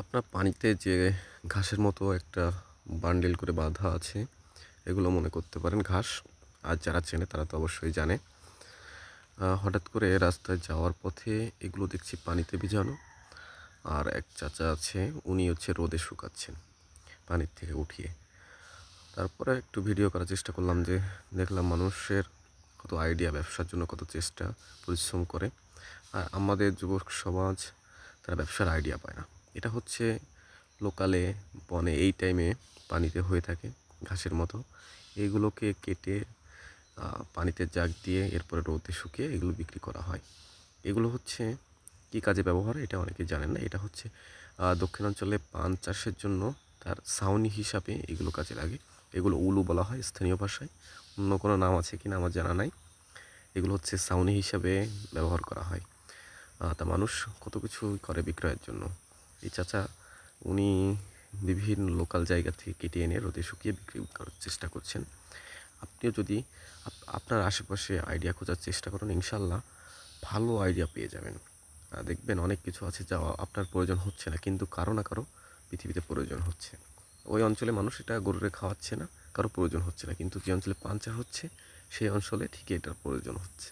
আপনার পানিতে যে ঘাসের মতো একটা বান্ডিল করে বাঁধা আছে, এগুলো মনে করতে পারেন ঘাস। আর যারা চেনে তারা তো অবশ্যই জানে। হঠাৎ করে রাস্তায় যাওয়ার পথে এগুলো দেখছি পানিতে ভিজানো। আর এক চাচা আছে, উনি হচ্ছে রোদে শুকাচ্ছেন পানির থেকে উঠিয়ে। তারপরে একটু ভিডিও করার চেষ্টা করলাম, যে দেখলাম মানুষের কত আইডিয়া, ব্যবসার জন্য কত চেষ্টা পরিশ্রম করে। আর আমাদের যুবক সমাজ তারা ব্যবসার আইডিয়া পায় না। এটা হচ্ছে লোকালে বনে এই টাইমে পানিতে হয়ে থাকে ঘাসের মতো। এইগুলোকে কেটে পানিতে জাগ দিয়ে এরপরে রোদে শুকিয়ে এগুলো বিক্রি করা হয়। এগুলো হচ্ছে কী কাজে ব্যবহার, এটা অনেকে জানেন না। এটা হচ্ছে দক্ষিণাঞ্চলে পান চাষের জন্য তার ছাউনি হিসাবে এগুলো কাজে লাগে। এগুলো উলু বলা হয় স্থানীয় ভাষায়, অন্য কোনো নাম আছে কি না আমার জানা নাই। এগুলো হচ্ছে ছাউনি হিসাবে ব্যবহার করা হয়। তা মানুষ কত কিছু করে বিক্রয়ের জন্য। এই চাচা উনি বিভিন্ন লোকাল জায়গা থেকে কেটে এনে রোদে শুকিয়ে বিক্রি করার চেষ্টা করছেন। আপনিও যদি আপনার আশেপাশে আইডিয়া খোঁজার চেষ্টা করেন, ইনশাল্লাহ ভালো আইডিয়া পেয়ে যাবেন। দেখবেন অনেক কিছু আছে যা আপনার প্রয়োজন হচ্ছে না, কিন্তু কারো না কারো পৃথিবীতে প্রয়োজন হচ্ছে। ওই অঞ্চলে মানুষ এটা গরুরে খাওয়াচ্ছে না, কারো প্রয়োজন হচ্ছে না, কিন্তু যে অঞ্চলে পান চাষ হচ্ছে সেই অঞ্চলে ঠিকই এটার প্রয়োজন হচ্ছে।